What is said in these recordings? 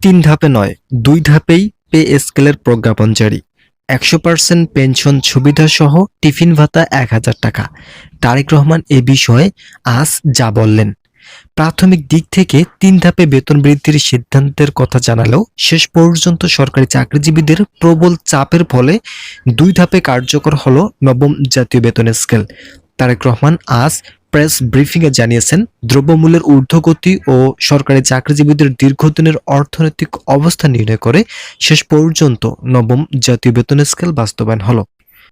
তিন ধাপে নয়, দুই ধাপেই পে স্কেলের প্রজ্ঞাপন জারি। ১০০% পেনশন সুবিধাসহ টিফিন ভাতা ১,০০০ টাকা। তারেক রহমান এ বিষয়ে আজ যা বললেন। প্রাথমিক দিক থেকে তিন ধাপে বেতন বৃদ্ধির সিদ্ধান্তের কথা জানালেও শেষ পর্যন্ত সরকারি চাকরিজীবীদের প্রবল চাপের ফলে দুই ধাপে কার্যকর হলো নবম জাতীয় বেতন স্কেল। তারেক রহমান আজ প্রেস ব্রিফিংয়ে জানিয়েছেন, দ্রব্যমূল্যের ঊর্ধ্বগতি ও সরকারি চাকরিজীবীদের দীর্ঘদিনের অর্থনৈতিক অবস্থা নির্ণয় করে শেষ পর্যন্ত নবম জাতীয় বেতন স্কেল বাস্তবায়ন হলো।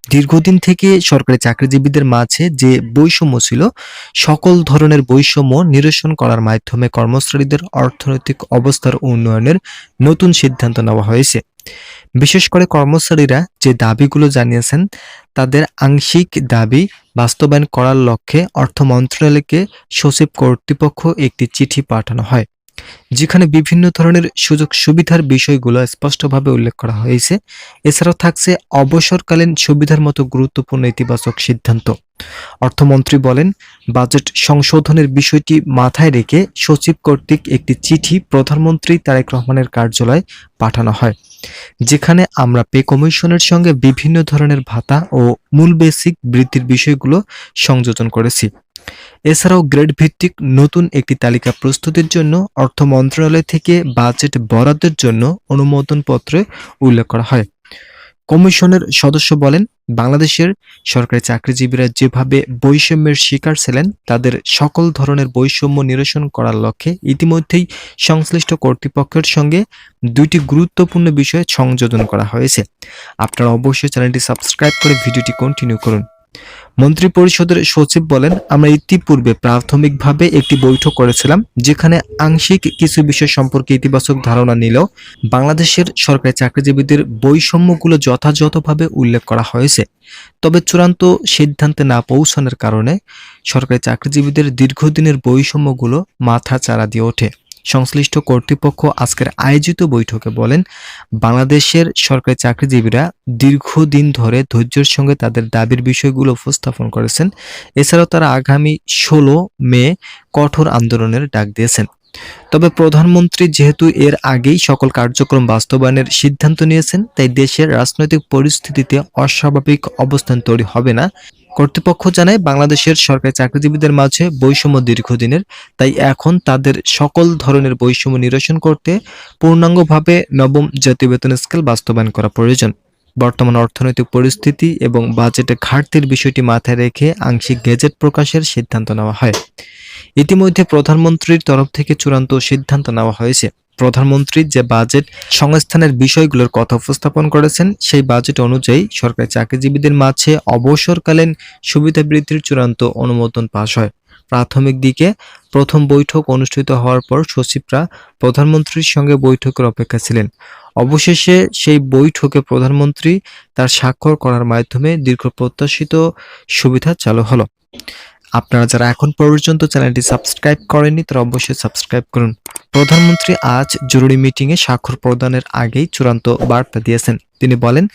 দীর্ঘদিন থেকে সরকারি চাকরিজীবীদের মাঝে যে বৈষম্য ছিল, সকল ধরনের বৈষম্য নিরসন করার মাধ্যমে কর্মচারীদের অর্থনৈতিক অবস্থার উন্নয়নের নতুন সিদ্ধান্ত নেওয়া হয়েছে। বিশেষ করে কর্মচারীরা যে দাবিগুলো জানিয়েছেন, তাদের আংশিক দাবি বাস্তবায়ন করার লক্ষ্যে অর্থ মন্ত্রণালয়কে সচিব কর্তৃপক্ষ একটি চিঠি পাঠানো হয়, যেখানে বিভিন্ন ধরনের সুযোগ সুবিধার বিষয়গুলো স্পষ্টভাবে উল্লেখ করা হয়েছে। এছাড়াও থাকছে অবসরকালীন সুবিধার মতো গুরুত্বপূর্ণ ইতিবাচক সিদ্ধান্ত। অর্থমন্ত্রী বলেন, বাজেট সংশোধনের বিষয়টি মাথায় রেখে সচিব কর্তৃক একটি চিঠি প্রধানমন্ত্রী তারেক রহমানের কার্যালয়ে পাঠানো হয়, যেখানে আমরা পে কমিশনের সঙ্গে বিভিন্ন ধরনের ভাতা ও মূল বেসিক বৃদ্ধির বিষয়গুলো সংযোজন করেছি। এছাড়াও গ্রেড ভিত্তিক নতুন একটি তালিকা প্রস্তুতির জন্য অর্থ মন্ত্রণালয় থেকে বাজেট বরাদ্দের জন্য অনুমোদনপত্রে উল্লেখ করা হয়। কমিশনের সদস্য বলেন, বাংলাদেশের সরকারি চাকরিজীবীরা যেভাবে বৈষম্যের শিকার ছিলেন, তাদের সকল ধরনের বৈষম্য নিরসন করার লক্ষ্যে ইতিমধ্যেই সংশ্লিষ্ট কর্তৃপক্ষের সঙ্গে দুইটি গুরুত্বপূর্ণ বিষয়ে সংযোজন করা হয়েছে। আপনারা অবশ্যই চ্যানেলটি সাবস্ক্রাইব করে ভিডিওটি কন্টিনিউ করুন। মন্ত্রিপরিষদের সচিব বলেন, আমরা ইতিপূর্বে প্রাথমিকভাবে একটি বৈঠক করেছিলাম, যেখানে আংশিক কিছু বিষয় সম্পর্কে ইতিবাচক ধারণা নিলেও বাংলাদেশের সরকারি চাকরিজীবীদের বৈষম্যগুলো যথাযথভাবে উল্লেখ করা হয়েছে। তবে চূড়ান্ত সিদ্ধান্তে না পৌঁছানোর কারণে সরকারি চাকরিজীবীদের দীর্ঘদিনের বৈষম্যগুলো মাথাচাড়া দিয়ে ওঠে। সংশ্লিষ্ট কর্তৃপক্ষ আজকের আয়োজিত বৈঠকে বলেন, বাংলাদেশের সরকারি চাকরিজীবীরা দীর্ঘদিন ধরে ধৈর্যের সঙ্গে তাদের দাবির বিষয়গুলো উপস্থাপন করেছেন। এছাড়াও তারা আগামী 16 মে কঠোর আন্দোলনের ডাক দিয়েছেন। তবে প্রধানমন্ত্রী যেহেতু এর আগেই সকল কার্যক্রম বাস্তবায়নের সিদ্ধান্ত নিয়েছেন, তাই দেশের রাজনৈতিক পরিস্থিতিতে অস্বাভাবিক অবস্থান তৈরি হবে না। কর্তৃপক্ষ জানায়, বাংলাদেশের সরকারি চাকরিজীবীদের মাঝে বৈষম্য দীর্ঘদিনের, তাই এখন তাদের সকল ধরনের বৈষম্য নিরসন করতে পূর্ণাঙ্গভাবে নবম জাতীয় বেতন স্কেল বাস্তবায়ন করা প্রয়োজন। বর্তমান অর্থনৈতিক পরিস্থিতি এবং বাজেটে ঘাটতির বিষয়টি মাথায় রেখে আংশিক গেজেট প্রকাশের সিদ্ধান্ত নেওয়া হয়। ইতিমধ্যে প্রধানমন্ত্রীর তরফ থেকে চূড়ান্ত সিদ্ধান্ত নেওয়া হয়েছে। প্রধানমন্ত্রী যে বাজেট সংস্থানের বিষয়গুলোর কথা উপস্থাপন করেছেন, সেই বাজেট অনুযায়ী সরকারি চাকরিজীবীদের মাঝে অবসরকালীন সুবিধা বৃদ্ধির চূড়ান্ত অনুমোদন পাস হয়। প্রাথমিক দিকে প্রথম বৈঠক অনুষ্ঠিত হওয়ার পর সচিবরা প্রধানমন্ত্রীর সঙ্গে বৈঠকের অপেক্ষা ছিলেন। অবশেষে সেই বৈঠকে প্রধানমন্ত্রী তার স্বাক্ষর করার মাধ্যমে দীর্ঘ প্রত্যাশিত সুবিধা চালু হলো। আপনারা যারা এখন পর্যন্ত চ্যানেলটি সাবস্ক্রাইব করেননি, তারা অবশ্যই সাবস্ক্রাইব করুন। প্রধানমন্ত্রী আজ জরুরি মিটিংয়ে স্বাক্ষর প্রদানের আগেই চূড়ান্ত বার্তা দিয়েছেন। তিনি বলেন,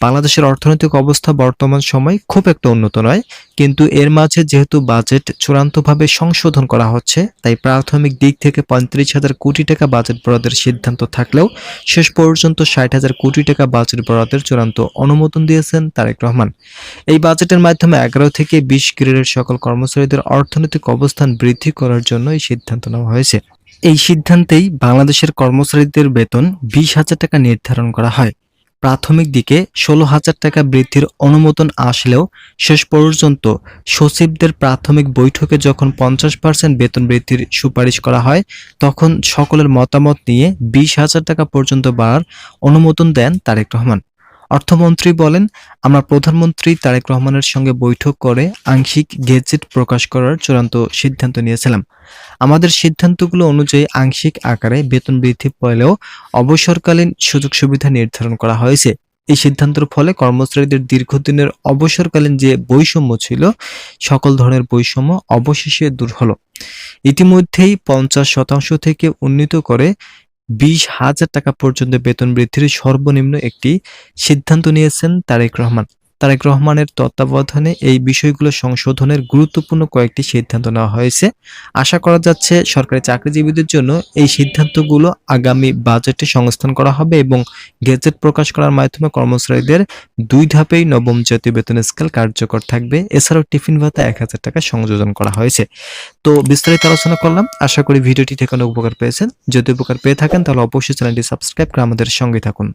বাংলাদেশের অর্থনৈতিক অবস্থা বর্তমান সময় খুব একটা উন্নত নয়, কিন্তু এর মাঝে যেহেতু বাজেট চূড়ান্তভাবে সংশোধন করা হচ্ছে, তাই প্রাথমিক দিক থেকে 35,000 কোটি টাকা বাজেট বরাদ্দের সিদ্ধান্ত থাকলেও শেষ পর্যন্ত 60,000 কোটি টাকা বাজেট বরাদ্দের চূড়ান্ত অনুমোদন দিয়েছেন তারেক রহমান। এই বাজেটের মাধ্যমে 11 থেকে 20 গ্রেডের সকল কর্মচারীদের অর্থনৈতিক অবস্থান বৃদ্ধি করার জন্য এই সিদ্ধান্ত নেওয়া হয়েছে। এই সিদ্ধান্তেই বাংলাদেশের কর্মচারীদের বেতন 20,000 টাকা নির্ধারণ করা হয়। প্রাথমিক দিকে 16,000 টাকা বৃদ্ধির অনুমোদন আসলেও শেষ পর্যন্ত সচিবদের প্রাথমিক বৈঠকে যখন 50% বেতন বৃদ্ধির সুপারিশ করা হয়, তখন সকলের মতামত নিয়ে 20,000 টাকা পর্যন্ত বাড়ার অনুমোদন দেন তারেক রহমান। অর্থমন্ত্রী বলেন, আমরা প্রধানমন্ত্রী তারেক রহমানের সঙ্গে বৈঠক করে আংশিক গেজেট প্রকাশ করার চূড়ান্ত সিদ্ধান্ত নিয়েছিলাম। আমাদের সিদ্ধান্তগুলো অনুযায়ী আংশিক আকারে বেতন বৃদ্ধি পেলেও অবসরকালীন সুযোগ সুবিধা নির্ধারণ করা হয়েছে। এই সিদ্ধান্তের ফলে কর্মচারীদের দীর্ঘদিনের অবসরকালীন যে বৈষম্য ছিল, সকল ধরনের বৈষম্য অবশেষে দূর হলো। ইতিমধ্যেই 50% থেকে উন্নীত করে 20,000 টাকা পর্যন্ত বেতন বৃদ্ধির সর্বনিম্ন একটি সিদ্ধান্ত নিয়েছেন তারেক রহমান। তারেক রহমানের তত্ত্বাবধানে এই বিষয়গুলো সংশোধনের গুরুত্বপূর্ণ কয়েকটি সিদ্ধান্ত নেওয়া হয়েছে। আশা করা যাচ্ছে সরকারি চাকরিজীবীদের জন্য এই সিদ্ধান্তগুলো আগামী বাজেটে সংস্থান করা হবে এবং গেজেট প্রকাশ করার মাধ্যমে কর্মচারীদের 2 ধাপেই নবম জাতীয় বেতন স্কেল কার্যকর থাকবে। এছাড়াও টিফিন ভাতা 1000 টাকা সংযোজন করা হয়েছে। তো বিস্তারিত আলোচনা করলাম। আশা করি ভিডিওটি থেকে অনেক উপকার পেয়েছেন। যদি উপকার পেয়ে থাকেন তাহলে অবশ্যই চ্যানেলটি সাবস্ক্রাইব করে আমাদের সঙ্গে থাকুন।